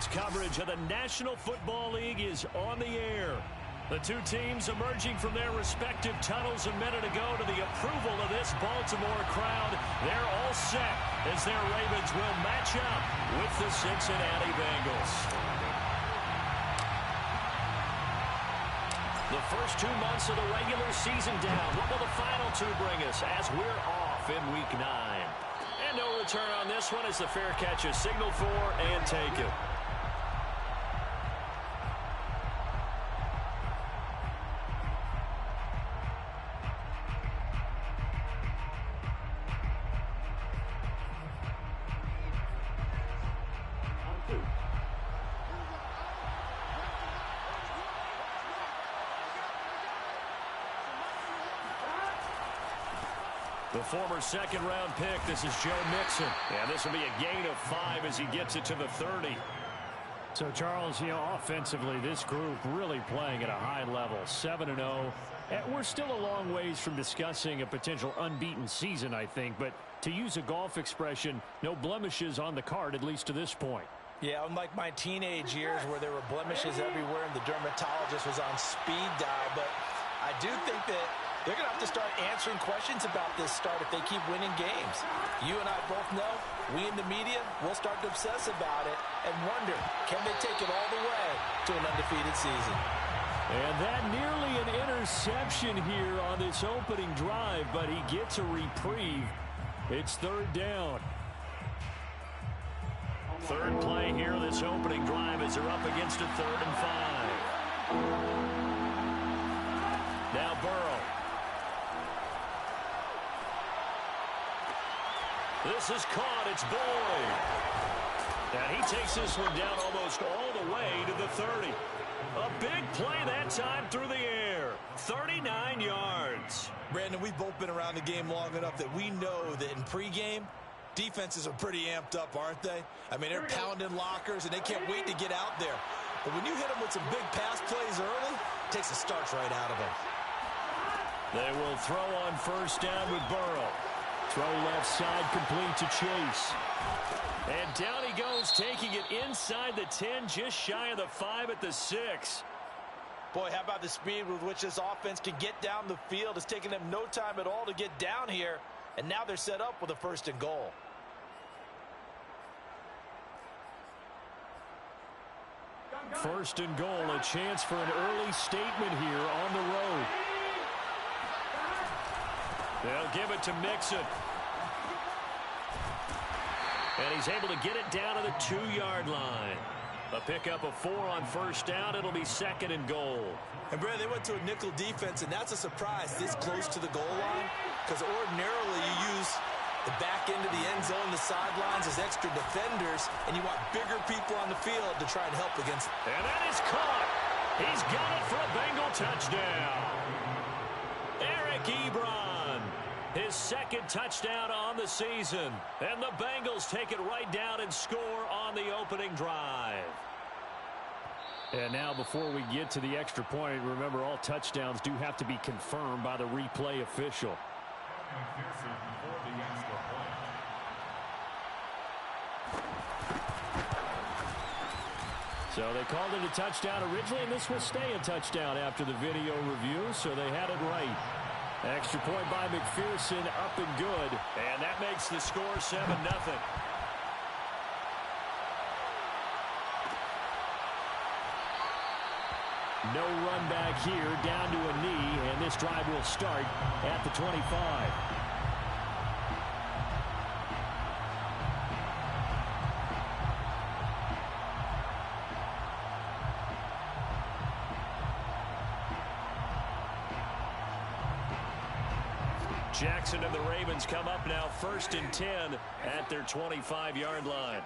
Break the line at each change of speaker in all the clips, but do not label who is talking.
Sports coverage of the National Football League is on the air. The two teams emerging from their respective tunnels a minute ago to the approval of this Baltimore crowd. They're all set as their Ravens will match up with the Cincinnati Bengals. The first 2 months of the regular season down. What will the final two bring us as we're off in Week 9? And no return on this one as the fair catch is signaled for and taken. The former second-round pick, this is Joe Mixon. And this will be a gain of 5 as he gets it to the 30.
So, Charles, offensively, this group really playing at a high level, 7-0. We're still a long ways from discussing a potential unbeaten season, I think. But to use a golf expression, no blemishes on the card, at least to this point.
Yeah, unlike my teenage years where there were blemishes everywhere and the dermatologist was on speed dial. But I do think that they're going to have to start answering questions about this start if they keep winning games. You and I both know, we in the media, will start to obsess about it and wonder, can they take it all the way to an undefeated season?
And that nearly an interception here on this opening drive, but he gets a reprieve. It's third down. Third play here, this opening drive as they're up against a 3rd and 5. Now Burrow. This is caught. It's Boyd. And he takes this one down almost all the way to the 30. A big play that time through the air. 39 yards.
Brandon, we've both been around the game long enough that we know that in pregame, defenses are pretty amped up, aren't they? I mean, they're pounding lockers, and they can't wait to get out there. But when you hit them with some big pass plays early, it takes the starch right out of them.
They will throw on first down with Burrow. Throw left side complete to Chase. And down he goes, taking it inside the 10, just shy of the 5 at the 6.
Boy, how about the speed with which this offense can get down the field? It's taken them no time at all to get down here. And now they're set up with a 1st and goal.
First and goal, a chance for an early statement here on the road. They'll give it to Mixon. And he's able to get it down to the 2-yard line. A pickup of 4 on first down. It'll be 2nd and goal.
And, Brad, they went to a nickel defense, and that's a surprise this close to the goal line because ordinarily you use the back end of the end zone, the sidelines as extra defenders, and you want bigger people on the field to try and help against.
And that is caught. He's got it for a Bengal touchdown. Eric Ebron, his 2nd touchdown on the season. And the Bengals take it right down and score on the opening drive.
And now before we get to the extra point, remember all touchdowns do have to be confirmed by the replay official. So they called it a touchdown originally, and this will stay a touchdown after the video review, so they had it right. Extra point by McPherson, up and good.
And that makes the score 7-0.
No run back here, down to a knee, and this drive will start at the 25.
Jackson and the Ravens come up now 1st and 10 at their 25-yard line.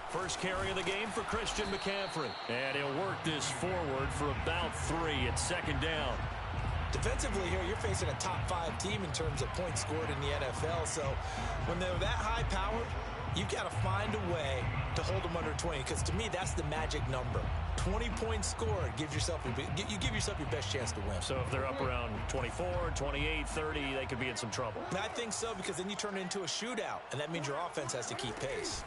First carry of the game for Christian McCaffrey. And he'll work this forward for about 3 at 2nd down.
Defensively here, you're facing a top 5 team in terms of points scored in the NFL. So when they're that high powered, you've got to find a way to hold them under 20. Because to me, that's the magic number. 20 points scored gives yourself you give yourself your best chance to win.
So if they're up around 24, 28, 30, they could be in some trouble.
I think so, because then you turn it into a shootout, and that means your offense has to keep pace.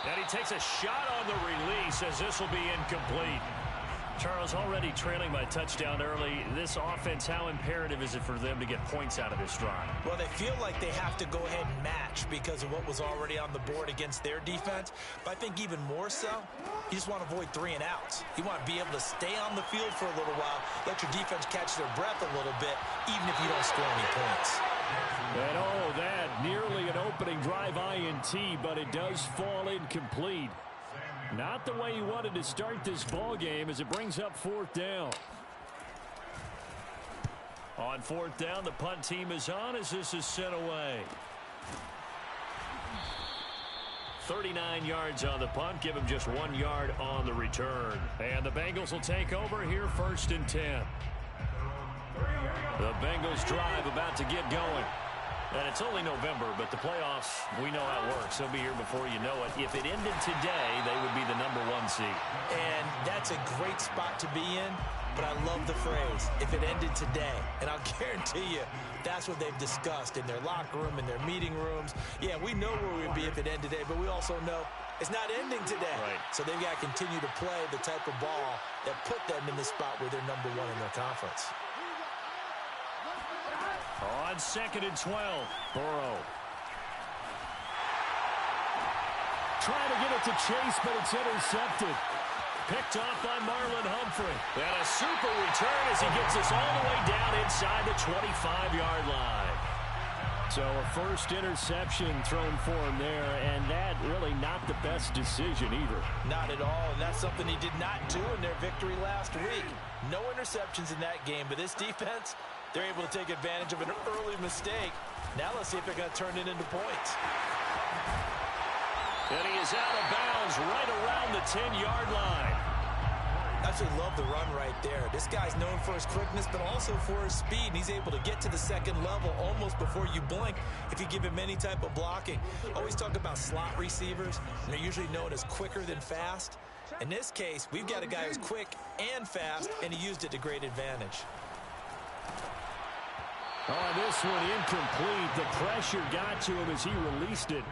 And he takes a shot on the release as this will be incomplete. Charles, already trailing by touchdown early. This offense, how imperative is it for them to get points out of this drive?
Well, they feel like they have to go ahead and match because of what was already on the board against their defense. But I think even more so, you just want to avoid 3 and outs. You want to be able to stay on the field for a little while, let your defense catch their breath a little bit, even if you don't score any points.
And oh, that nearly an opening drive INT, but it does fall incomplete. Not the way he wanted to start this ball game as it brings up 4th down.
On 4th down, the punt team is on as this is sent away. 39 yards on the punt. Give him just 1 yard on the return. And the Bengals will take over here 1st and 10. The Bengals drive about to get going. And it's only November, but the playoffs, we know how it works. They'll be here before you know it. If it ended today, they would be the #1 seed.
And that's a great spot to be in, but I love the phrase, if it ended today. And I'll guarantee you, that's what they've discussed in their locker room, in their meeting rooms. Yeah, we know where we would be if it ended today, but we also know it's not ending today.
Right.
So they've got to continue to play the type of ball that put them in the spot where they're #1 in their conference.
On 2nd and 12, Burrow.
Trying to get it to Chase, but it's intercepted.
Picked off by Marlon Humphrey. And a super return as he gets us all the way down inside the 25-yard line.
So a first interception thrown for him there, and that really not the best decision either.
Not at all, and that's something he did not do in their victory last week. No interceptions in that game, but this defense, they're able to take advantage of an early mistake. Now let's see if they're going to turn it into points.
And he is out of bounds right around the 10-yard line.
I absolutely love the run right there. This guy's known for his quickness, but also for his speed. And he's able to get to the second level almost before you blink if you give him any type of blocking. Always talk about slot receivers, and they're usually known as quicker than fast. In this case, we've got a guy who's quick and fast, and he used it to great advantage.
Oh, this one incomplete. The pressure got to him as he released it.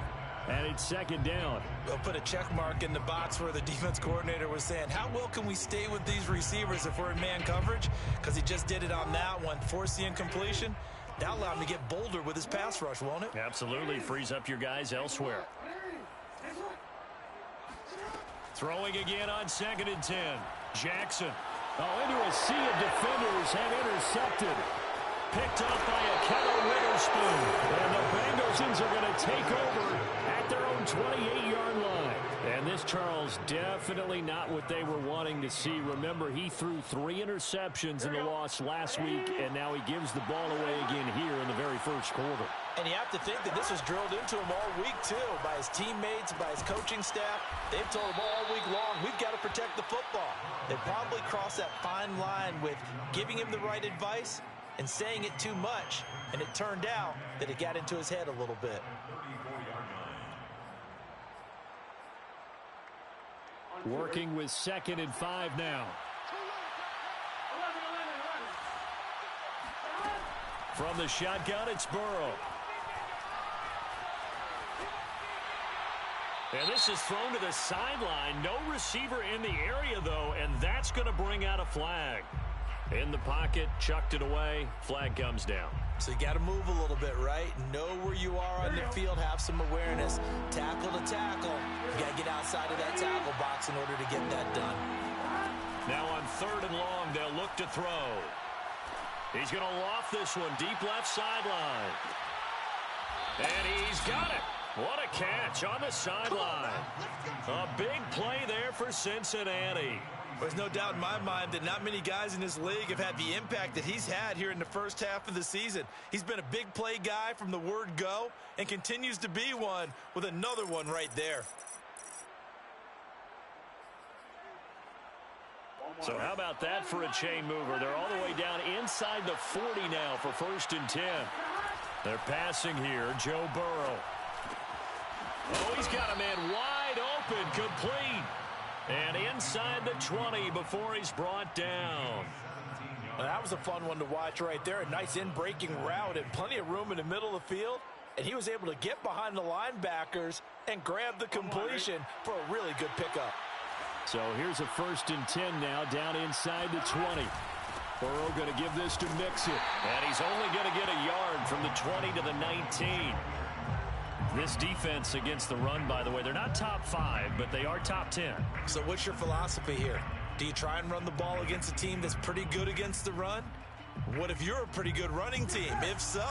And it's 2nd down.
They'll put a check mark in the box where the defense coordinator was saying, how well can we stay with these receivers if we're in man coverage? Because he just did it on that one, forced the incompletion. That'll allow him to get bolder with his pass rush, won't it?
Absolutely. Frees up your guys elsewhere. Throwing again on 2nd and 10. Jackson.
Oh, into a sea of defenders and intercepted.
Picked off by a Kettle Witherspoon.
And the Bengals are going to take over at their own 28-yard line. And this, Charles, definitely not what they were wanting to see. Remember, he threw 3 interceptions in the loss last week, and now he gives the ball away again here in the very first quarter.
And you have to think that this was drilled into him all week, too, by his teammates, by his coaching staff. They've told him all week long, we've got to protect the football. They probably crossed that fine line with giving him the right advice and saying it too much, and it turned out that it got into his head a little bit.
Working with 2nd and 5 now.
From the shotgun, it's Burrow. And this is thrown to the sideline. No receiver in the area, though, and that's going to bring out a flag. In the pocket, chucked it away, flag comes down.
So you got to move a little bit, right? Know where you are on the field, have some awareness. Tackle to tackle. You got to get outside of that tackle box in order to get that done.
Now on 3rd and long, they'll look to throw. He's going to loft this one deep left sideline. And he's got it. What a catch on the sideline. A big play there for Cincinnati.
There's no doubt in my mind that not many guys in this league have had the impact that he's had here in the first half of the season. He's been a big play guy from the word go and continues to be one with another one right there.
So how about that for a chain mover? They're all the way down inside the 40 now for 1st and 10. They're passing here, Joe Burrow. Oh, he's got a man wide open, complete. And inside the 20 before he's brought down.
Well, that was a fun one to watch right there. A nice in-breaking route and plenty of room in the middle of the field.
and he was able to get behind the linebackers and grab the completion for a really good pickup.
So here's a 1st and 10 now, down inside the 20. Burrow going to give this to Mixon.
And he's only going to get a yard from the 20 to the 19. This defense against the run, by the way, they're not top 5, but they are top 10.
So what's your philosophy here? Do you try and run the ball against a team that's pretty good against the run? What if you're a pretty good running team? If so,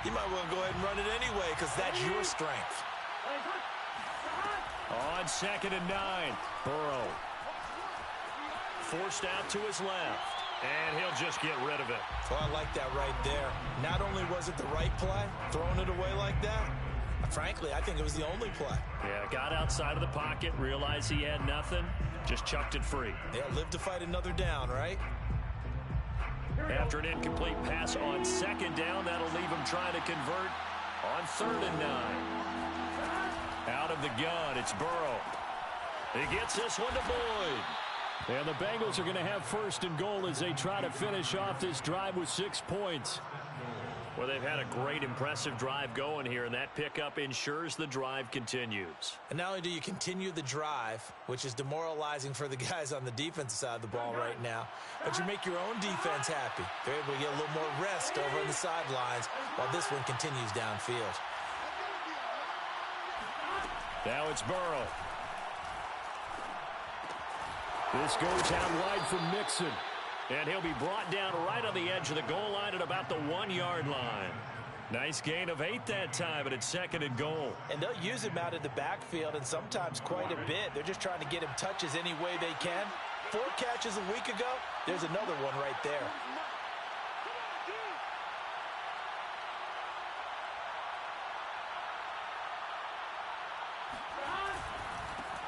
you might want to go ahead and run it anyway because that's your strength.
On 2nd and 9, Burrow forced out to his left, and he'll just get rid of it.
Well, I like that right there. Not only was it the right play, throwing it away like that, frankly, I think it was the only play.
Yeah, got outside of the pocket, realized he had nothing, just chucked it free.
Yeah, live to fight another down, right?
After an incomplete pass on 2nd down, that'll leave him trying to convert on 3rd and 9. Out of the gun, it's Burrow. He gets this one to Boyd.
And the Bengals are going to have 1st and goal as they try to finish off this drive with 6 points.
Well, they've had a great, impressive drive going here, and that pickup ensures the drive continues.
And not only do you continue the drive, which is demoralizing for the guys on the defensive side of the ball right now, but you make your own defense happy. They're able to get a little more rest over on the sidelines while this one continues downfield.
Now it's Burrow. This goes out wide for Mixon.
And he'll be brought down right on the edge of the goal line at about the 1-yard line. Nice gain of 8 that time, and it's 2nd and goal.
And they'll use him out in the backfield, and sometimes quite a bit. They're just trying to get him touches any way they can. 4 catches a week ago, there's another one right there.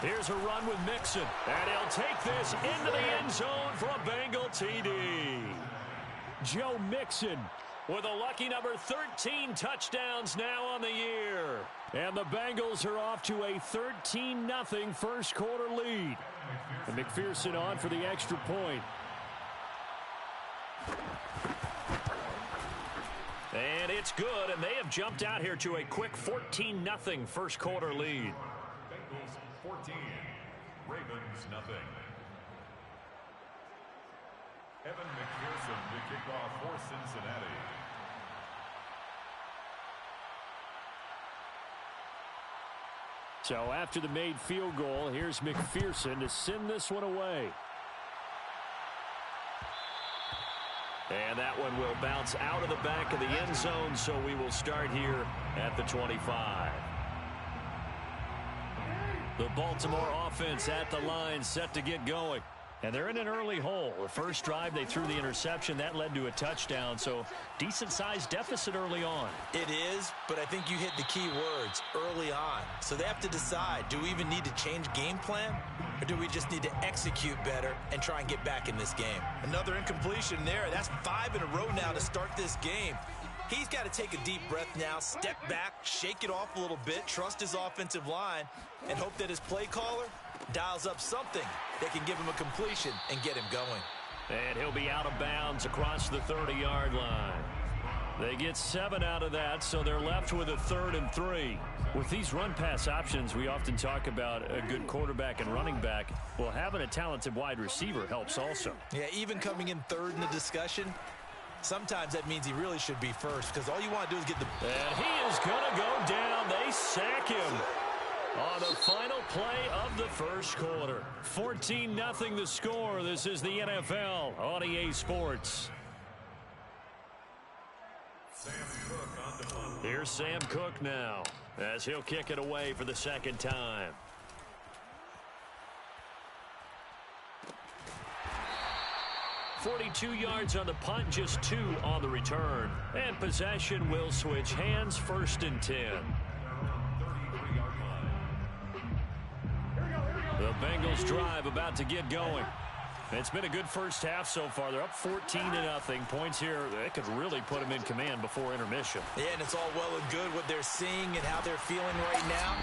Here's a run with Mixon, and he'll take this into the end zone for a Bengal TD.
Joe Mixon
with a lucky number 13 touchdowns now on the year.
And the Bengals are off to a 13-0 first quarter lead. And McPherson on for the extra point.
And it's good, and they have jumped out here to a quick 14-0 first quarter lead.
14, Ravens nothing. Evan McPherson to kick off for Cincinnati.
So after the made field goal, here's McPherson to send this one away.
And that one will bounce out of the back of the end zone, so we will start here at the 25. The Baltimore offense at the line, set to get going. And they're in an early hole. The first drive, they threw the interception. That led to a touchdown, so decent-sized deficit early on.
It is, but I think you hit the key words, early on. So they have to decide, do we even need to change game plan? Or do we just need to execute better and try and get back in this game? Another incompletion there. That's 5 in a row now to start this game. He's got to take a deep breath now, step back, shake it off a little bit, trust his offensive line, and hope that his play caller dials up something that can give him a completion and get him going.
And he'll be out of bounds across the 30-yard line. They get 7 out of that, so they're left with a 3rd and 3. With these run-pass options, we often talk about a good quarterback and running back. Well, having a talented wide receiver helps also.
Yeah, even coming in 3rd in the discussion, sometimes that means he really should be first because all you want to do is get the...
And he is going to go down. They sack him on the final play of the first quarter. 14-0 the score. This is the NFL on EA Sports. Here's Sam Cook now as he'll kick it away for the second time. .42 yards on the punt, just 2 on the return. And possession will switch hands, 1st and 10. The Bengals drive about to get going.
It's been a good first half so far. They're up 14-0. Points here, that could really put them in command before intermission.
Yeah, and it's all well and good what they're seeing and how they're feeling right now.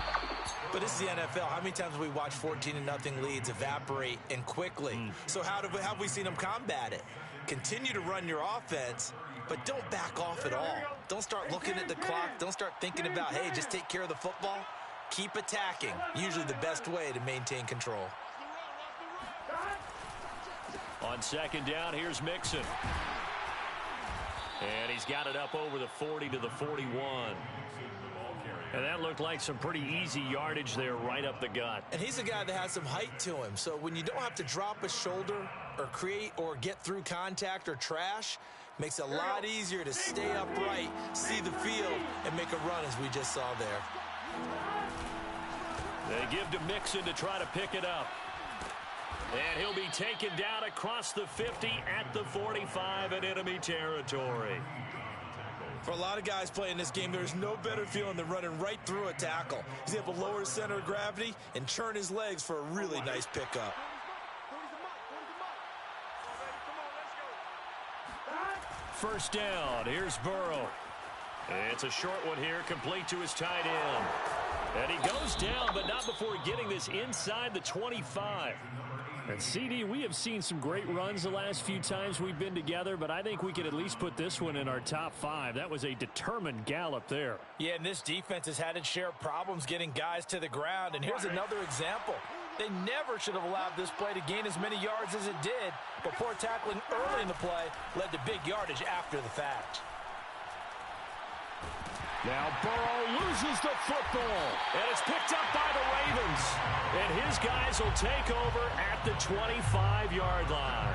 But this is the NFL. How many times have we watched 14-0 leads evaporate and quickly? So how have we seen them combat it? Continue to run your offense, but don't back off at all. Don't start looking at the clock. Don't start thinking about, hey, just take care of the football. Keep attacking. Usually the best way to maintain control.
On second down, here's Mixon. And he's got it up over the 40 to the 41. And that looked like some pretty easy yardage there right up the gut.
And he's a guy that has some height to him. So when you don't have to drop a shoulder or create or get through contact or trash, makes it a lot easier to stay upright, see the field, and make a run as we just saw there.
They give to Mixon to try to pick it up. And he'll be taken down across the 50 at the 45 in enemy territory.
For a lot of guys playing this game, there's no better feeling than running right through a tackle. He's able to lower his center of gravity and churn his legs for a really nice pickup.
First down, here's Burrow. It's a short one here, complete to his tight end. And he goes down, but not before getting this inside the 25.
And CD, we have seen some great runs the last few times we've been together, but I think we could at least put this one in our top 5. That was a determined gallop there.
Yeah, and this defense has had its share of problems getting guys to the ground. And here's another example. They never should have allowed this play to gain as many yards as it did, but poor tackling early in the play led to big yardage after the fact.
Now Burrow loses the football.
And it's picked up by the Ravens. And his guys will take over at the 25-yard line.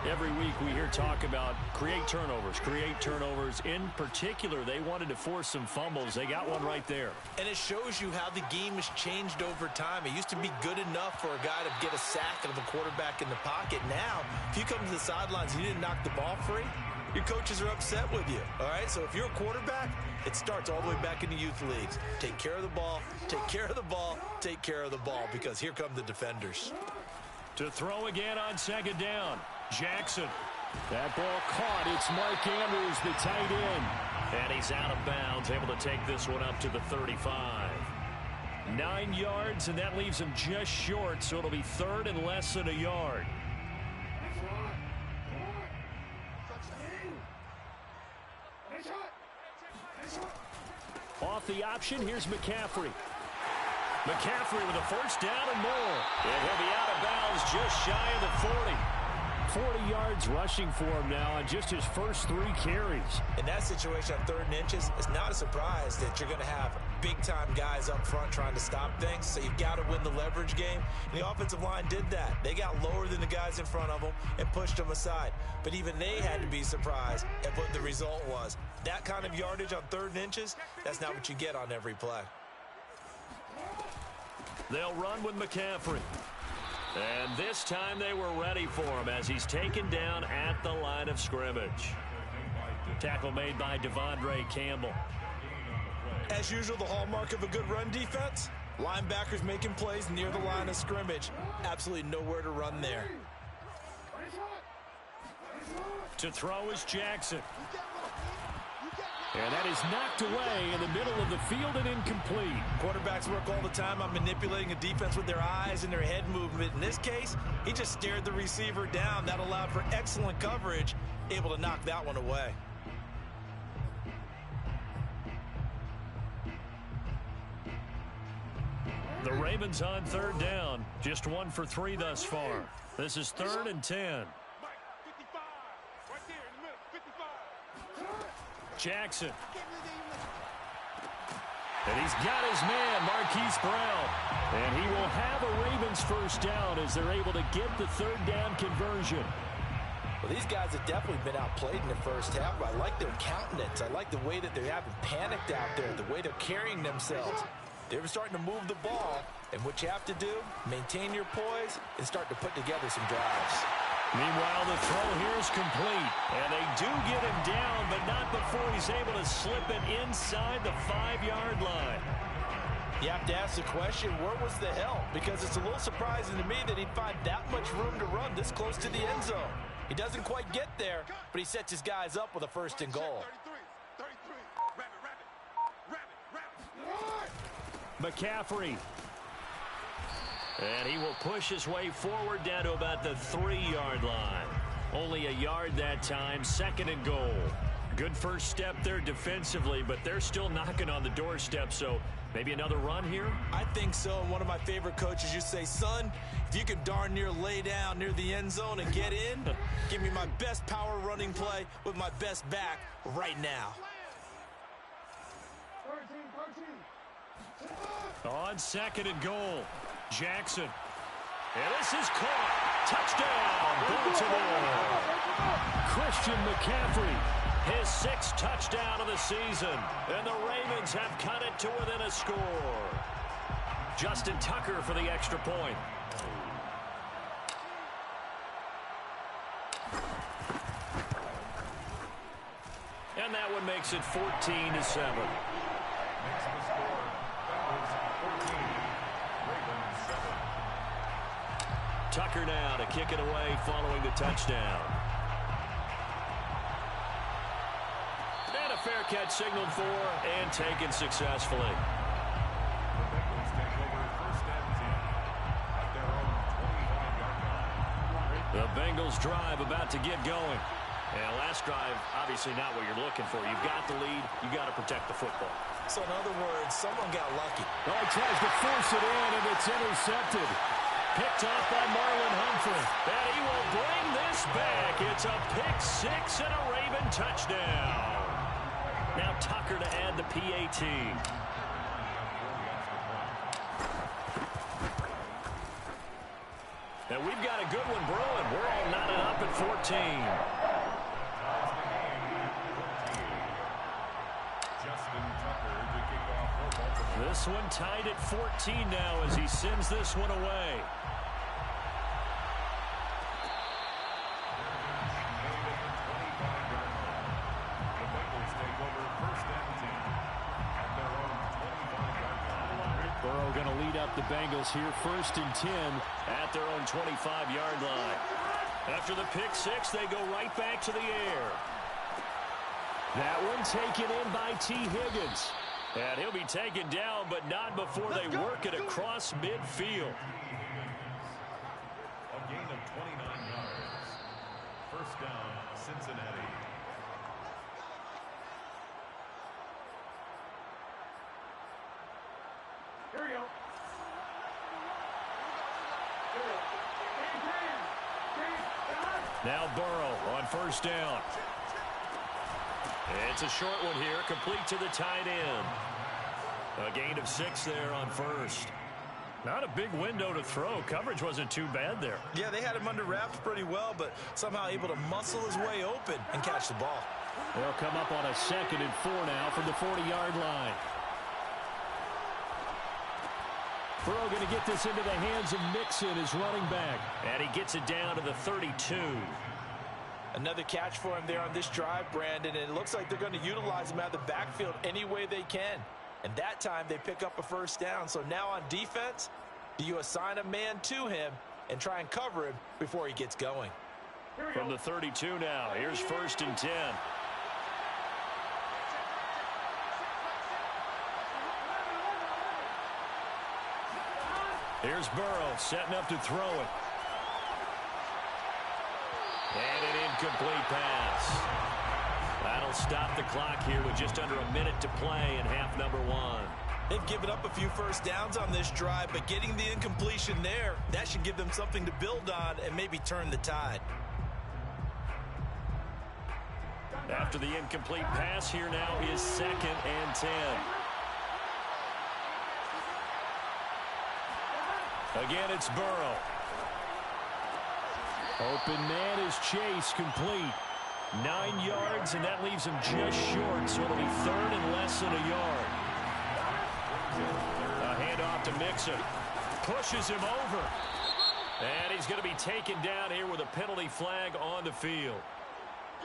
Every week we hear talk about create turnovers. In particular, they wanted to force some fumbles. They got one right there.
And it shows you how the game has changed over time. It used to be good enough for a guy to get a sack of a quarterback in the pocket. Now, if you come to the sidelines and you didn't knock the ball free, your coaches are upset with you, all right? So if you're a quarterback, it starts all the way back in the youth leagues. Take care of the ball, take care of the ball, take care of the ball, because here come the defenders.
To throw again on second down, Jackson.
That ball caught. It's Mark Andrews, the tight end.
And he's out of bounds, able to take this one up to the 35. 9 yards, and that leaves him just short, so it'll be third and less than a yard.
Off the option, here's McCaffrey.
McCaffrey with a first down and more. And he'll be out of bounds just shy of the 40.
40 yards rushing for him now on just his first 3 carries.
In that situation on 3rd and inches, it's not a surprise that you're going to have big-time guys up front trying to stop things, so you've got to win the leverage game. And the offensive line did that. They got lower than the guys in front of them and pushed them aside. But even they had to be surprised at what the result was. That kind of yardage on 3rd and inches, that's not what you get on every play.
They'll run with McCaffrey. And this time they were ready for him as he's taken down at the line of scrimmage. Tackle made by Devondre Campbell.
As usual, the hallmark of a good run defense, linebackers making plays near the line of scrimmage. Absolutely nowhere to run there.
To throw is Jackson.
And that is knocked away in the middle of the field and incomplete.
Quarterbacks work all the time on manipulating a defense with their eyes and their head movement. In this case, he just stared the receiver down. That allowed for excellent coverage, able to knock that one away.
The Ravens on 3rd down. Just 1 for 3 thus far. This is 3rd and 10. Jackson. And he's got his man, Marquise Brown. And he will have a Ravens first down as they're able to get the 3rd down conversion.
Well, these guys have definitely been outplayed in the first half, but I like their countenance. I like the way that they haven't panicked out there, the way they're carrying themselves. They're starting to move the ball, and what you have to do, maintain your poise and start to put together some drives.
Meanwhile, the throw here is complete, and they do get him down, but not before he's able to slip it inside the 5-yard line.
You have to ask the question, where was the help? Because it's a little surprising to me that he'd find that much room to run this close to the end zone. He doesn't quite get there, but he sets his guys up with a 1st and goal.
McCaffrey.
And he will push his way forward down to about the 3-yard line. Only a yard that time, 2nd and goal. Good first step there defensively, but they're still knocking on the doorstep, so maybe another run here?
I think so. And one of my favorite coaches used to say, son, if you can darn near lay down near the end zone and get in, give me my best power running play with my best back right now.
On 2nd and goal, Jackson. And this is caught. Touchdown, Baltimore. Christian McCaffrey.
His 6th touchdown of the season. And the Ravens have cut it to within a score. Justin Tucker for the extra point. And that one makes it 14-7. Tucker now to kick it away following the touchdown. And a fair catch signaled for and taken successfully.
The Bengals take over 1st and 10 at their own 25-yard line.
The Bengals drive about to get going. And last drive, obviously not what you're looking for. You've got the lead. You've got to protect the football.
So in other words, someone got lucky.
Oh, he tries to force it in, and it's intercepted.
Picked off by Marlon Humphrey. And he will bring this back. It's a pick 6 and a Raven touchdown. Now Tucker to add the PAT. And we've got a good one brewing. We're all knotted up at 14. This one tied at 14 now as he sends this one away.
Burrow going to lead up the Bengals here, 1st and 10
at their own 25-yard line. After the pick 6, they go right back to the air.
That one taken in by T. Higgins.
And he'll be taken down, but not before they work it across midfield.
A gain of 29 yards. 1st down, Cincinnati.
Here we go.
Now Burrow on 1st down. It's a short one here, complete to the tight end. A gain of 6 there on 1st.
Not a big window to throw. Coverage wasn't too bad there.
Yeah, they had him under wraps pretty well, but somehow able to muscle his way open and catch the ball.
They'll come up on a 2nd and 4 now from the 40-yard line. Burrow going to get this into the hands of Mixon, his running back.
And he gets it down to the 32.
Another catch for him there on this drive, Brandon, and it looks like they're going to utilize him out of the backfield any way they can. And that time they pick up a 1st down. So now on defense, do you assign a man to him and try and cover him before he gets going?
From the 32 now, here's 1st and 10. Here's Burrow setting up to throw it. And an incomplete pass. That'll stop the clock here with just under a minute to play in half number 1.
They've given up a few 1st downs on this drive, but getting the incompletion there, that should give them something to build on and maybe turn the tide.
After the incomplete pass, here now is 2nd and 10. Again, it's Burrow.
Open man is Chase, complete.
9 yards, and that leaves him just short, so it'll be 3rd and less than a yard. A handoff to Mixon. Pushes him over. And he's going to be taken down here with a penalty flag on the field.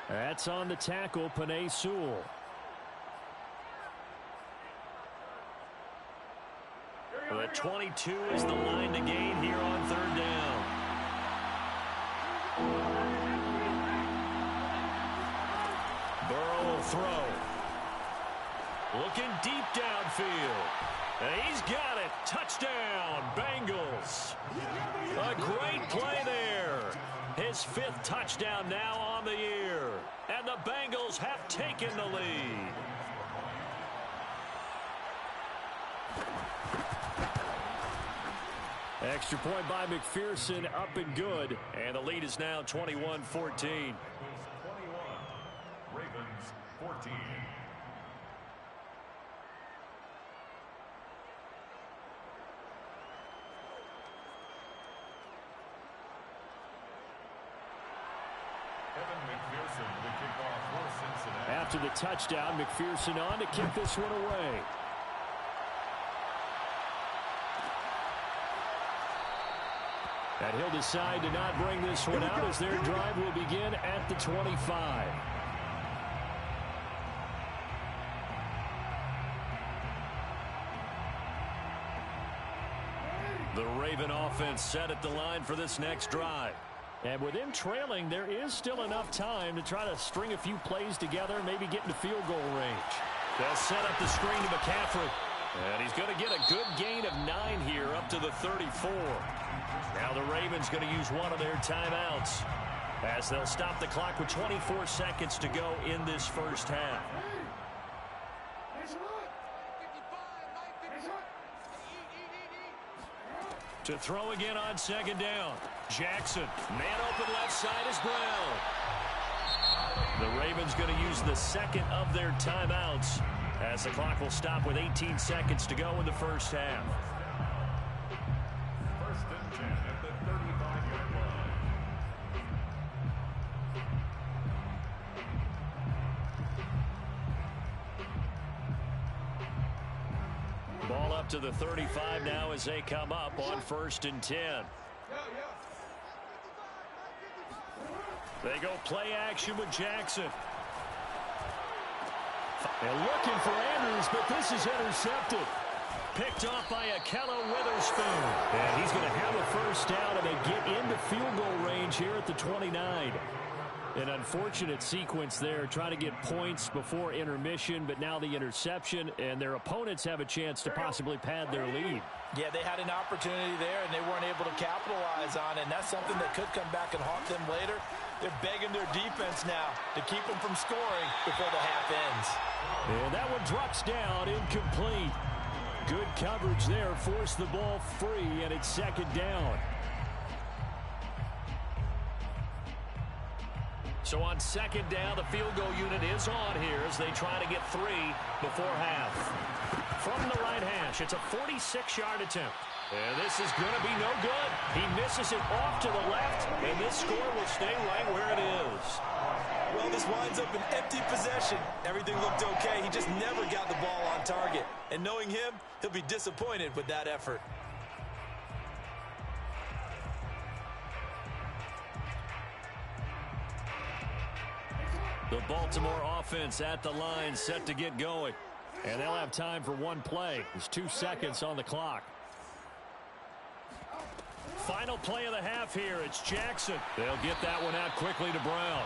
That's on the tackle, Penei Sewell.
The 22 is the line to gain here on third down. Burrow will throw. Looking deep downfield. And he's got it. Touchdown, Bengals. A great play there. His 5th touchdown now on the year. And the Bengals have taken the lead.
Extra point by McPherson, up and good.
And the lead is now 21-14.
21, Ravens 14.
After the touchdown, McPherson on to kick this one away. And he'll decide to not bring this one out as their drive will begin at the 25.
The Raven offense set at the line for this next drive.
And with them trailing, there is still enough time to try to string a few plays together, maybe get into field goal range.
They'll set up the screen to McCaffrey. And he's going to get a good gain of 9 here up to the 34. Now the Ravens going to use one of their timeouts as they'll stop the clock with 24 seconds to go in this first half. To throw again on second down. Jackson. Man open left side is Brown. The Ravens going to use the second of their timeouts as the clock will stop with 18 seconds to go in the first half.
First and 10 at the 35-yard line.
Ball up to the 35 now as they come up on first and 10. They go play action with Jackson.
They're looking for Andrews, but this is intercepted.
Picked off by Akello Witherspoon.
And he's going to have a first down, and they get into field goal range here at the 29. An unfortunate sequence there, trying to get points before intermission, but now the interception, and their opponents have a chance to possibly pad their lead.
Yeah, they had an opportunity there, and they weren't able to capitalize on it, and that's something that could come back and haunt them later. They're begging their defense now to keep them from scoring before the half ends.
And that one drops down, incomplete. Good coverage there, forced the ball free, and it's second down.
So on second down, the field goal unit is on here as they try to get 3 before half. From the right hash, it's a 46-yard attempt. And this is going to be no good. He misses it off to the left, and this score will stay right where it is.
Well, this winds up an empty possession. Everything looked okay. He just never got the ball on target. And knowing him, he'll be disappointed with that effort.
The Baltimore offense at the line set to get going.
And they'll have time for one play. There's 2 seconds on the clock.
Final play of the half here. It's Jackson. They'll get that one out quickly to Brown.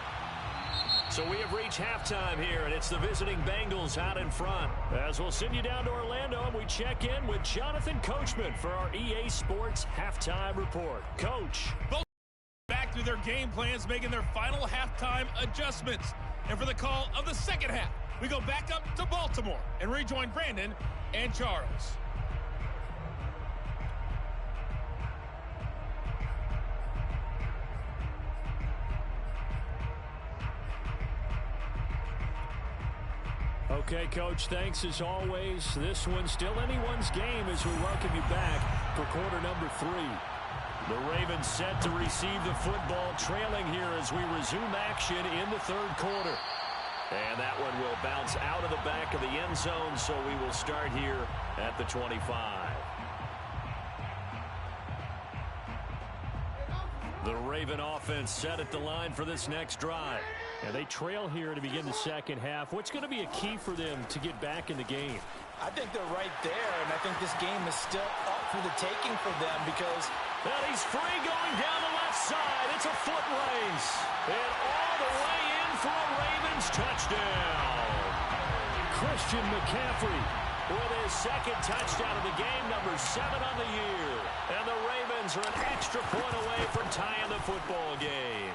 So we have reached halftime here, and it's the visiting Bengals out in front. As we'll send you down to Orlando, and we check in with Jonathan Coachman for our EA Sports Halftime Report. Coach.
Both back through their game plans, making their final halftime adjustments. And for the call of the second half, we go back up to Baltimore and rejoin Brandon and Charles.
Okay, Coach, thanks as always. This one's still anyone's game as we welcome you back for quarter number 3.
The Ravens set to receive the football, trailing here as we resume action in the third quarter. And that one will bounce out of the back of the end zone, so we will start here at the 25. The Raven offense set at the line for this next drive.
And they trail here to begin the second half. What's going to be a key for them to get back in the game?
I think they're right there, and I think this game is still up for the taking for them because...
And he's free going down the left side. It's a foot race. And all the way in for a Ravens touchdown.
Christian McCaffrey
with his second touchdown of the game, number 7 on the year. And the Ravens are an extra point away from tying the football game.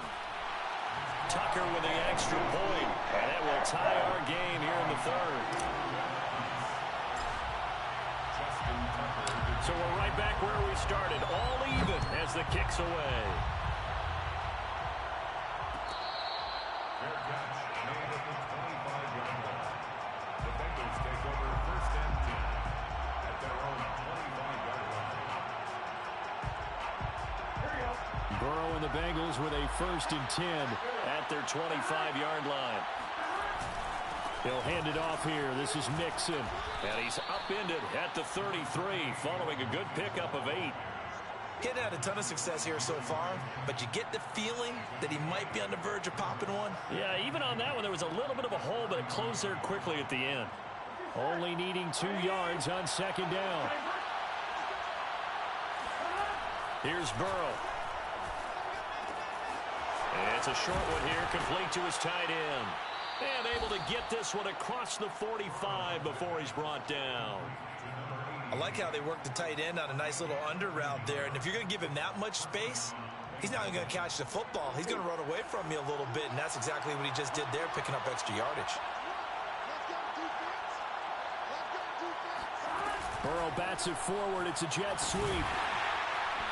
Tucker with the extra point, and that will tie our game here in the third.
So we're right back where we started, all even as the kick's away.
Fair catch made at the 25-yard line. The Bengals take over first and 10 at their own 25-yard line.
Burrow and the Bengals with a first and 10 at their 25-yard line. He'll hand it off here. This is Mixon.
And he's upended at the 33 following a good pickup of 8.
Getting had a ton of success here so far, but you get the feeling that he might be on the verge of popping one.
Yeah, even on that one, there was a little bit of a hole, but it closed there quickly at the end.
Only needing 2 yards on second down.
Here's Burrow. It's a short one here, complete to his tight end. And able to get this one across the 45 before he's brought down.
I like how they work the tight end on a nice little under route there. And if you're going to give him that much space, he's not going to catch the football. He's going to run away from you a little bit, and that's exactly what he just did there, picking up extra yardage.
Burrow bats it forward. It's a jet sweep.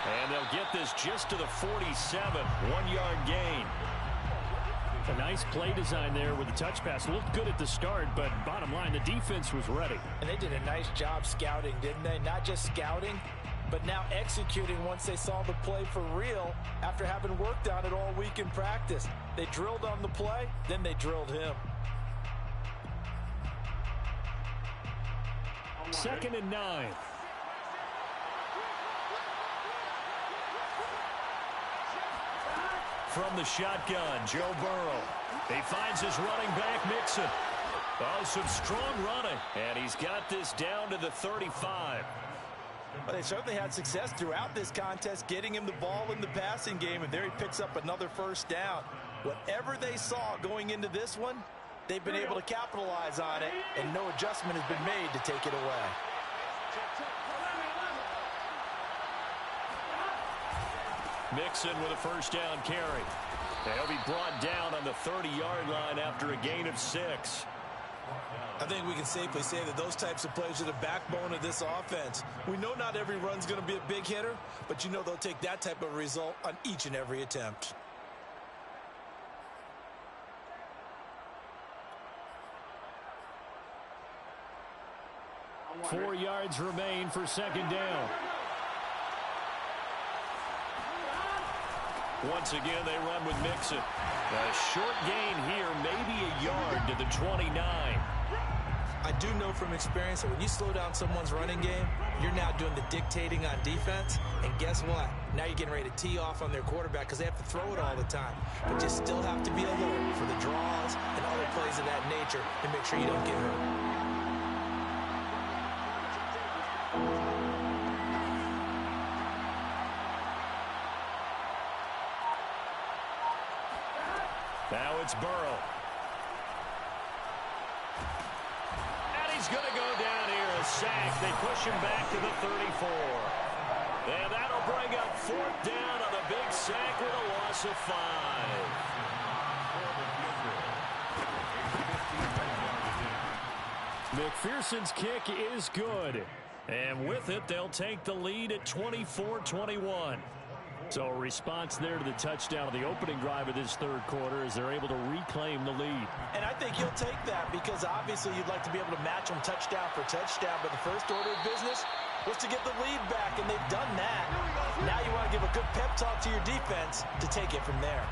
And they'll get this just to the 47. 1-yard gain.
A nice play design there with the touch pass. Looked good at the start, but bottom line, the defense was ready.
And they did a nice job scouting, didn't they? Not just scouting, but now executing once they saw the play for real after having worked on it all week in practice. They drilled on the play, then they drilled him.
Second and 9.
From the shotgun, Joe Burrow. He finds his running back, Mixon. Oh, some strong running. And he's got this down to the 35.
Well, they certainly had success throughout this contest, getting him the ball in the passing game, and there he picks up another first down. Whatever they saw going into this one, they've been able to capitalize on it, and no adjustment has been made to take it away.
Mixon with a first down carry. They'll be brought down on the 30-yard line after a gain of 6.
I think we can safely say that those types of plays are the backbone of this offense. We know not every run's going to be a big hitter, but you know they'll take that type of result on each and every attempt.
Four yards remain for second down.
Once again, they run with Mixon. A short gain here, maybe a yard to the 29.
I do know from experience that when you slow down someone's running game, you're now doing the dictating on defense. And guess what? Now you're getting ready to tee off on their quarterback because they have to throw it all the time. But you still have to be alert for the draws and other plays of that nature to make sure you don't get hurt.
Now it's Burrow. And he's going to go down here, a sack. They push him back to the 34. And that'll bring up fourth down on a big sack with a loss of 5.
McPherson's kick is good.
And with it, they'll take the lead at 24-21.
So a response there to the touchdown of the opening drive of this third quarter as they're able to reclaim the lead.
And I think you'll take that because obviously you'd like to be able to match them touchdown for touchdown, but the first order of business was to get the lead back, and they've done that. Now you want to give a good pep talk to your defense to take it from there.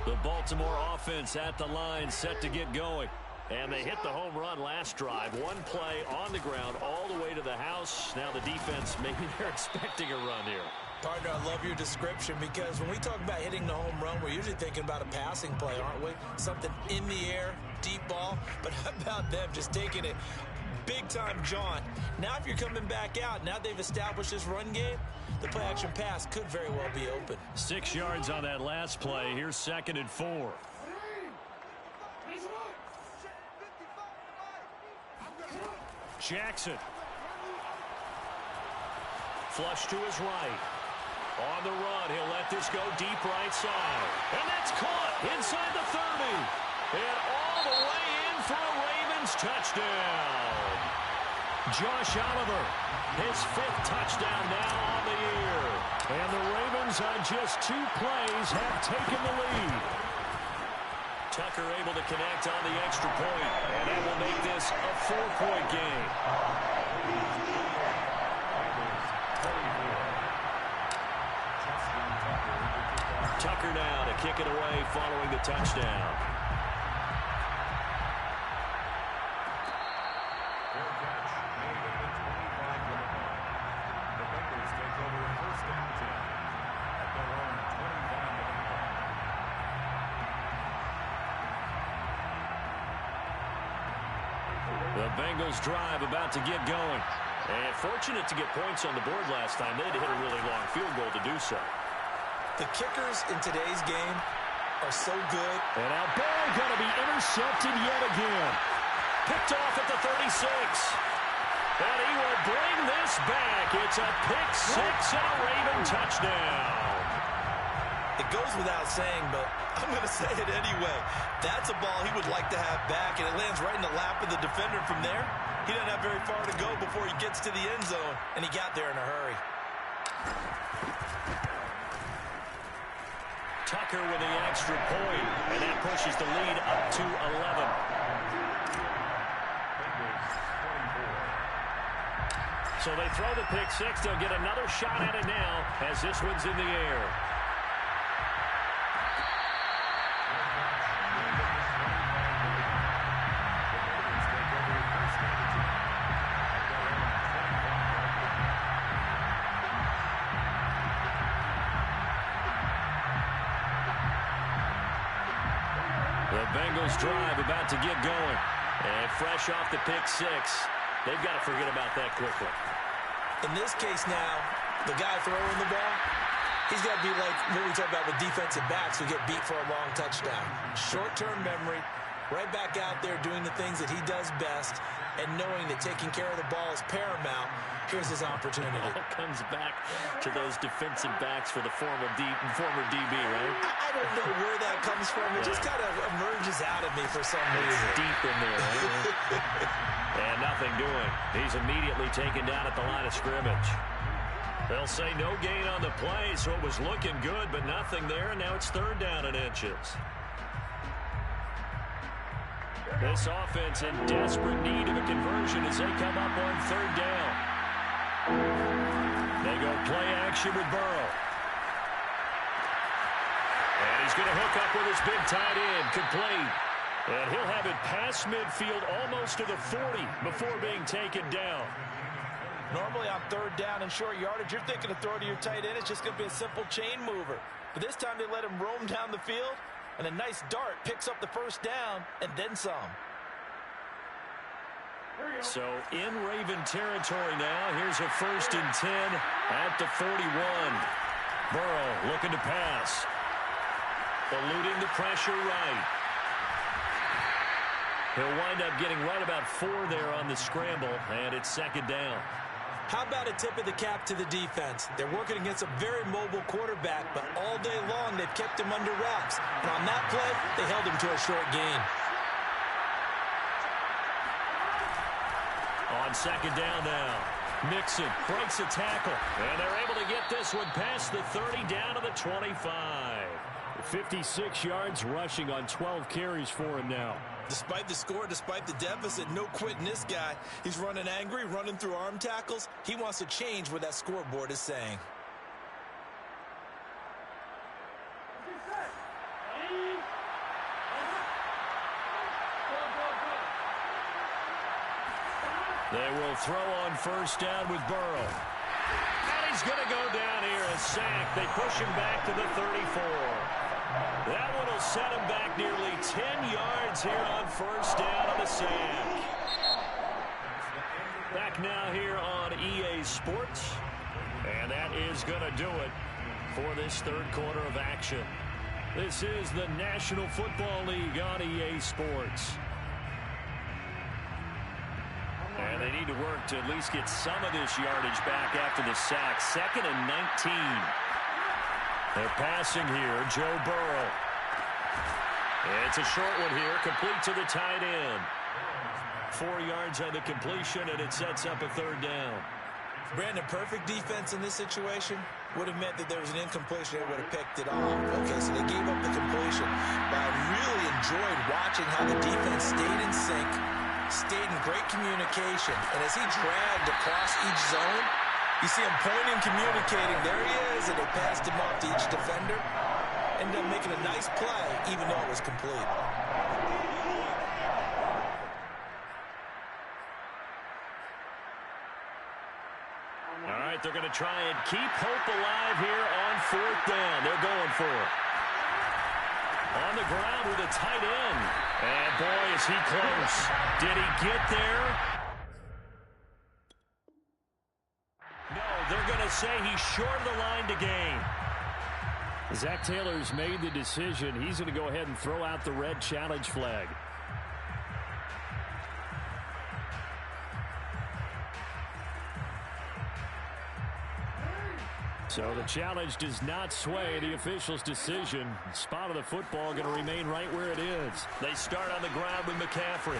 The Baltimore offense at the line, set to get going. And they hit the home run last drive. One play on the ground all the way to the house. Now the defense, maybe they're expecting a run here.
Partner, I love your description because when we talk about hitting the home run, we're usually thinking about a passing play, aren't we? Something in the air, deep ball. But how about them just taking it big-time jaunt? Now if you're coming back out, now they've established this run game, the play-action pass could very well be open.
6 yards on that last play. Here's 2nd and 4. Jackson. Flush to his right. On the run, he'll let this go deep right side. And that's caught inside the 30. And all the way in for a Ravens touchdown. Josh Oliver, his 5th touchdown now on the year. And the Ravens on just 2 plays have taken the lead. Tucker able to connect on the extra point, and that will make this a 4-point game. Tucker now to kick it away following the touchdown.
Fair catch made at the 25-yard line. The Bengals take over 1st and 10 at their own 25-yard line.
The Bengals drive about to get going. And fortunate to get points on the board last time. They had to hit a really long field goal to do so.
The kickers in today's game are so good.
And now ball going to be intercepted yet again. Picked off at the 36. And he will bring this back. It's a pick 6 and a Raven touchdown.
It goes without saying, but I'm going to say it anyway. That's a ball he would like to have back, and it lands right in the lap of the defender from there. He doesn't have very far to go before he gets to the end zone, and he got there in a hurry.
Tucker with the extra point, and that pushes the lead up to 11. So they throw the pick 6. They'll get another shot at it now as this one's in the air. The Bengals drive about to get going. And fresh off the pick 6, they've got to forget about that quickly.
In this case now, the guy throwing the ball, he's got to be like what we talk about with defensive backs who get beat for a long touchdown. Short-term memory, right back out there doing the things that he does best, and knowing that taking care of the ball is paramount. Here's his opportunity.
It all comes back to those defensive backs for the former DB, right?
I don't know where that comes from. It just kind of emerges out of me for some reason.
It's deep in there, right? And nothing doing. He's immediately taken down at the line of scrimmage. They'll say no gain on the play, so it was looking good, but nothing there, and now it's 3rd down and inches. This offense in desperate need of a conversion as they come up on 3rd down. They go play action with Burrow. And he's going to hook up with his big tight end, complete. And he'll have it past midfield almost to the 40 before being taken down.
Normally on 3rd down and short yardage, you're thinking of throw to your tight end. It's just going to be a simple chain mover. But this time they let him roam down the field, and a nice dart picks up the 1st down and then some.
So in Raven territory now. Here's a 1st and 10 at the 41. Burrow looking to pass. Eluding the pressure right. He'll wind up getting right about 4 there on the scramble, and it's 2nd down.
How about a tip of the cap to the defense? They're working against a very mobile quarterback, but all day long they've kept him under wraps. And on that play, they held him to a short gain.
On 2nd down now. Mixon breaks a tackle, and they're able to get this one past the 30 down to the 25. 56 yards rushing on 12 carries for him now.
Despite the score, despite the deficit, no quitting this guy. He's running angry, running through arm tackles. He wants to change what that scoreboard is saying.
They will throw on 1st down with Burrow. And
he's going to go down here and sack. They push him back to the 34. That one will set him back nearly 10 yards here on first down on the sack. Back now here on EA Sports. And that is going to do it for this third quarter of action. This is the National Football League on EA Sports. And they need to work to at least get some of this yardage back after the sack. 2nd and 19. They're passing here. Joe Burrow. It's a short one here. Complete to the tight end. 4 yards on the completion, and it sets up a third down.
Brandon, perfect defense in this situation would have meant that there was an incompletion. They would have picked it off. Okay, so they gave up the completion. But I really enjoyed watching how the defense stayed in sync, stayed in great communication. And as he dragged across each zone, you see him pointing, communicating. There he is, and they passed him off to each defender. Ended up making a nice play, even though it was complete.
All right, they're going to try and keep hope alive here on fourth down. They're going for it. On the ground with a tight end. And boy, is he close. Did he get there? No, they're going to say he's short of the line to gain.
Zach Taylor's made the decision. He's going to go ahead and throw out the red challenge flag. So the challenge does not sway the official's decision. Spot of the football going to remain right where it is.
They start on the ground with McCaffrey.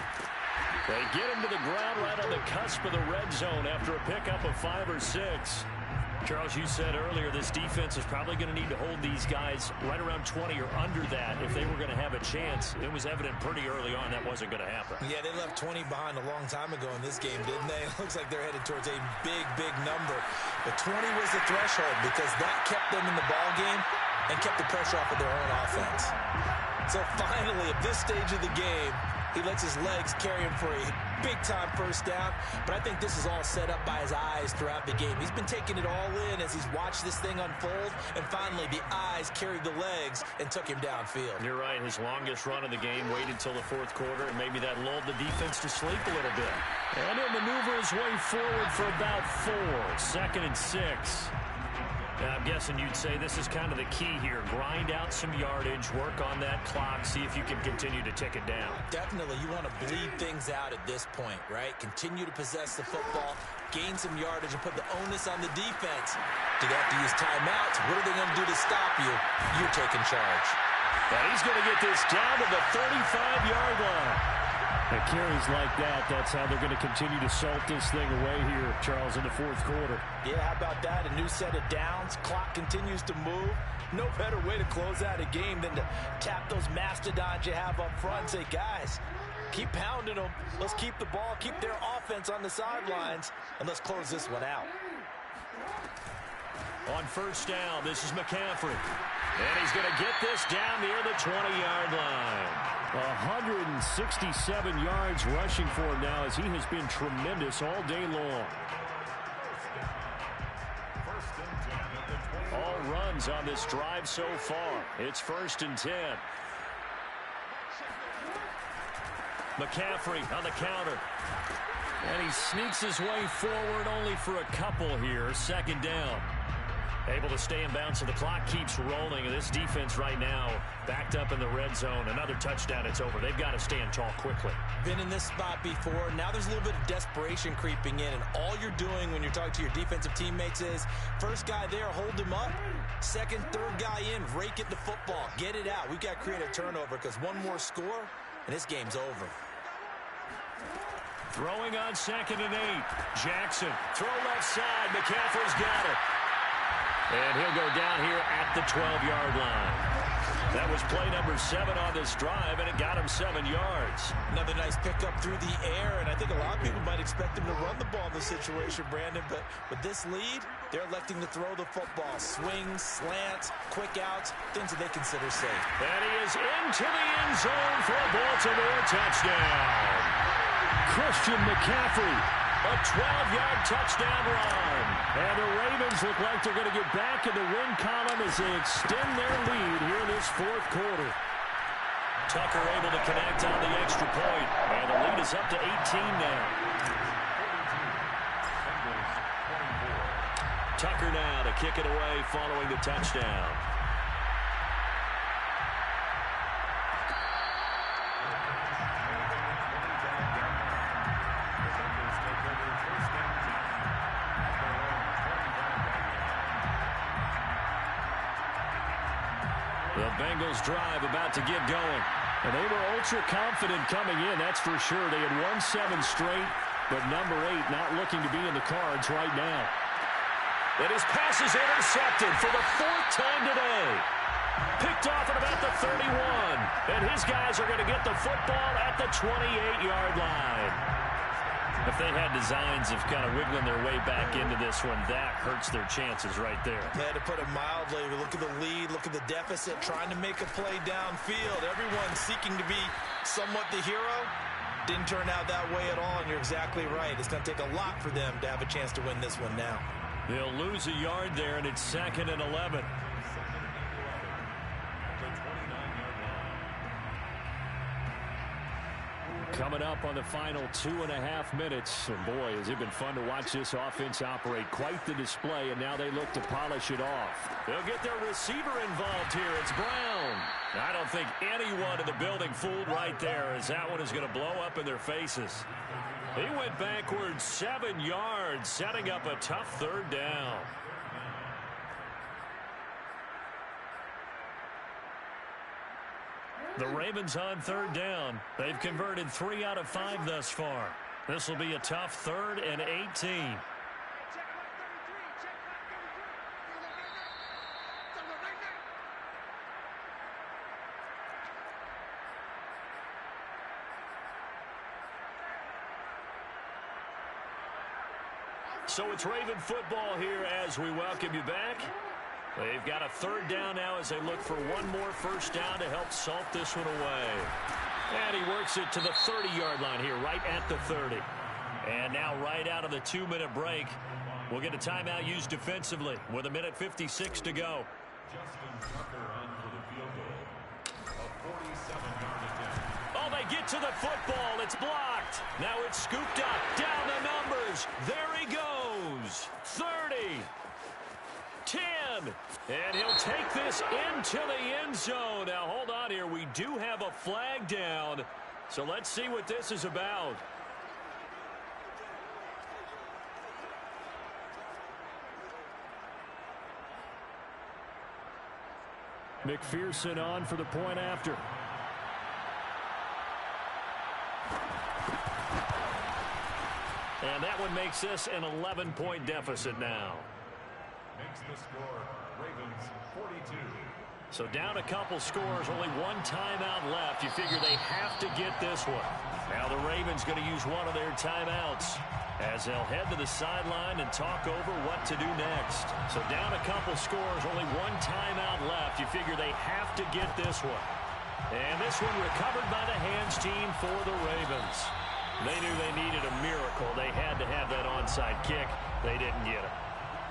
They get him to the ground right on the cusp of the red zone after a pickup of 5 or 6. Charles, you said earlier this defense is probably going to need to hold these guys right around 20 or under that if they were going to have a chance. It was evident pretty early on that wasn't going to happen.
Yeah, they left 20 behind a long time ago in this game, didn't they? It looks like they're headed towards a big, big number. But 20 was the threshold because that kept them in the ball game and kept the pressure off of their own offense. So finally, at this stage of the game, he lets his legs carry him for a big-time first down. But I think this is all set up by his eyes throughout the game. He's been taking it all in as he's watched this thing unfold. And finally, the eyes carried the legs and took him downfield.
You're right. His longest run of the game waited till the fourth quarter, and maybe that lulled the defense to sleep a little bit. And he'll maneuver his way forward for about 4. 2nd and 6. Now, I'm guessing you'd say this is kind of the key here. Grind out some yardage, work on that clock, see if you can continue to tick it down.
Definitely. You want to bleed things out at this point, right? Continue to possess the football, gain some yardage, and put the onus on the defense. Do they have to use timeouts? What are they going to do to stop you? You're taking charge.
And he's going to get this down to the 35-yard line.
At carries like that, that's how they're going to continue to salt this thing away here, Charles, in the fourth quarter.
Yeah, how about that? A new set of downs. Clock continues to move. No better way to close out a game than to tap those mastodons you have up front and say, guys, keep pounding them. Let's keep the ball, keep their offense on the sidelines, and let's close this one out.
On first down, this is McCaffrey. And he's going to get this down near the 20-yard line.
167 yards rushing for him now as he has been tremendous all day long.
All runs on this drive so far. It's 1st and 10. McCaffrey on the counter. And he sneaks his way forward only for a couple here. 2nd down. Able to stay in bounds, so the clock keeps rolling. And this defense right now backed up in the red zone. Another touchdown, it's over. They've got to stand tall quickly.
Been in this spot before. Now there's a little bit of desperation creeping in. And all you're doing when you're talking to your defensive teammates is, first guy there, hold him up. 2nd, 3rd guy in, rake at the football. Get it out. We've got to create a turnover because one more score, and this game's over.
Throwing on 2nd and 8. Jackson, throw left side. McCaffrey's got it. And he'll go down here at the 12-yard line. That was play number 7 on this drive, and it got him 7 yards.
Another nice pickup through the air, and I think a lot of people might expect him to run the ball in this situation, Brandon. But with this lead, they're electing to throw the football. Swings, slants, quick outs, things that they consider safe.
And he is into the end zone for a Baltimore touchdown.
Christian McCaffrey
A 12-yard touchdown run.
And the Ravens look like they're going to get back in the win column as they extend their lead here in this fourth quarter.
Tucker able to connect on the extra point. And the lead is up to 18 now. Tucker now to kick it away following the touchdown. The Bengals drive about to get going.
And they were ultra-confident coming in, that's for sure. They had won 7 straight, but number 8 not looking to be in the cards right now.
And his pass is intercepted for the 4th time today. Picked off at about the 31. And his guys are going to get the football at the 28-yard line. If they had designs of kind of wiggling their way back into this one, that hurts their chances right there.
Yeah, to put it mildly, look at the lead, look at the deficit, trying to make a play downfield. Everyone seeking to be somewhat the hero. Didn't turn out that way at all, and you're exactly right. It's going to take a lot for them to have a chance to win this one now.
They'll lose a yard there, and it's 2nd and 11.
Coming up on the final 2.5 minutes. And boy, has it been fun to watch this offense operate. Quite the display, and now they look to polish it off.
They'll get their receiver involved here. It's Brown. I don't think anyone in the building fooled right there, as that one is going to blow up in their faces. He went backwards 7 yards, setting up a tough 3rd down. The Ravens on 3rd down. They've converted 3 out of 5 thus far. This will be a tough 3rd and 18. So it's Raven football here as we welcome you back. They've got a 3rd down now as they look for one more 1st down to help salt this one away. And he works it to the 30-yard line here, right at the 30. And now right out of the 2-minute break, we'll get a timeout used defensively with 1:56 to go.
Justin Tucker on for the field goal. A 47-yard attempt.
Oh, they get to the football. It's blocked. Now it's scooped up. Down the numbers. There he goes. 30. 10. And he'll take this into the end zone. Now, hold on here. We do have a flag down. So let's see what this is about.
McPherson on for the point after.
And that one makes this an 11-point deficit now.
Makes the score Ravens 42.
So down a couple scores, only one timeout left. You figure they have to get this one. Now the Ravens going to use one of their timeouts as they'll head to the sideline and talk over what to do next. So down a couple scores, only one timeout left. You figure they have to get this one. And this one recovered by the hands team for the Ravens. They knew they needed a miracle. They had to have that onside kick. They didn't get it.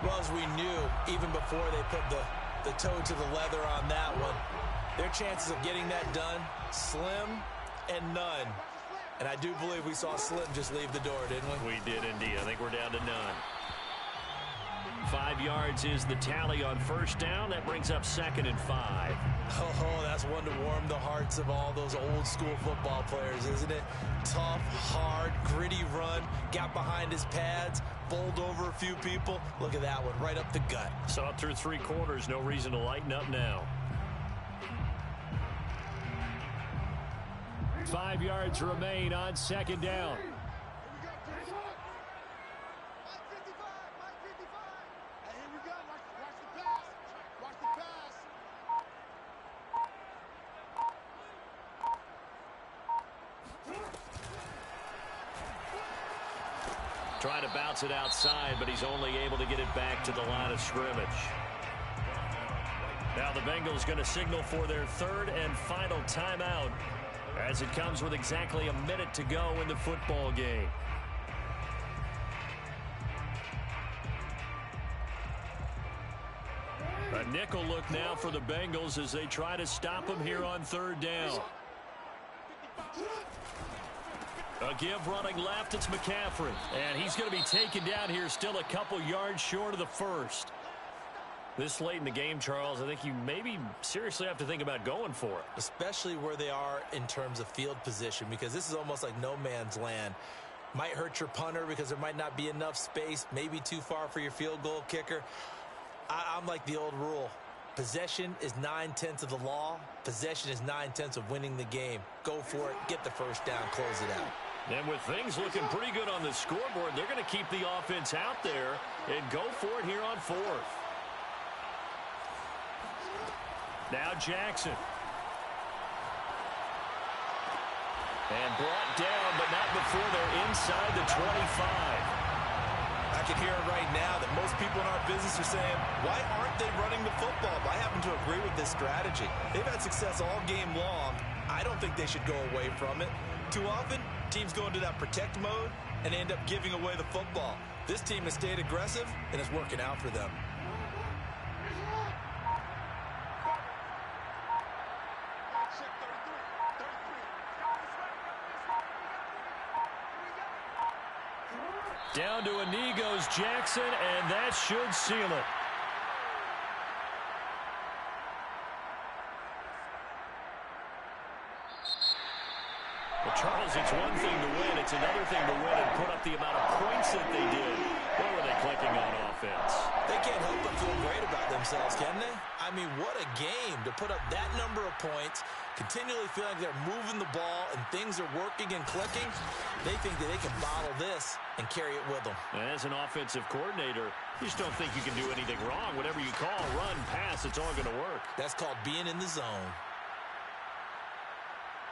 Well, as we knew, even before they put the toe to the leather on that one, their chances of getting that done, slim and none. And I do believe we saw Slim just leave the door, didn't we?
We did indeed. I think we're down to none. 5 yards is the tally on 1st down. That brings up 2nd and 5.
Oh, that's one to warm the hearts of all those old school football players, isn't it? Tough, hard, gritty run, got behind his pads, bowled over a few people. Look at that one, right up the gut.
Saw it through 3 quarters. No reason to lighten up now.
5 yards remain on 2nd down.
Trying to bounce it outside, but he's only able to get it back to the line of scrimmage. Now the Bengals going to signal for their 3rd and final timeout as it comes with exactly a minute to go in the football game. Nickel look now for the Bengals as they try to stop him here on third down. A give running left, it's McCaffrey. And he's going to be taken down here still a couple yards short of the first. This late in the game, Charles, I think you maybe seriously have to think about going for it.
Especially where they are in terms of field position, because this is almost like no man's land. Might hurt your punter because there might not be enough space, maybe too far for your field goal kicker. I'm like the old rule. Possession is 9/10 of the law. Possession is 9/10 of winning the game. Go for it. Get the first down. Close it out.
And with things looking pretty good on the scoreboard, they're going to keep the offense out there and go for it here on fourth. Now Jackson. And brought down, but not before they're inside the 25.
I can hear it right now that most people in our business are saying, why aren't they running the football? But I happen to agree with this strategy. They've had success all game long. I don't think they should go away from it. Too often, teams go into that protect mode and end up giving away the football. This team has stayed aggressive, and it's working out for them.
Down to a knee goes Jackson, and that should seal it. Well, Charles, it's one thing to win. It's another thing to win and put up the amount of points that they did. What were they clicking on offense?
They can't help but feel great about themselves, can they? I mean, what a game to put up that number of points, continually feeling like they're moving the ball and things are working and clicking. They think that they can bottle this and carry it with them.
And as an offensive coordinator, you just don't think you can do anything wrong. Whatever you call, run, pass, it's all going to work.
That's called being in the zone.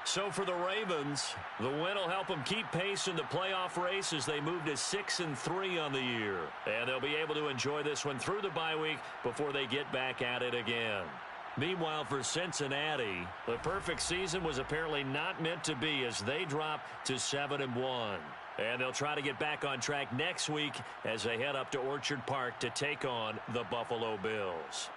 So for the Ravens, the win will help them keep pace in the playoff race as they move to 6-3 on the year. And they'll be able to enjoy this one through the bye week before they get back at it again. Meanwhile, for Cincinnati, the perfect season was apparently not meant to be as they drop to 7-1. And they'll try to get back on track next week as they head up to Orchard Park to take on the Buffalo Bills.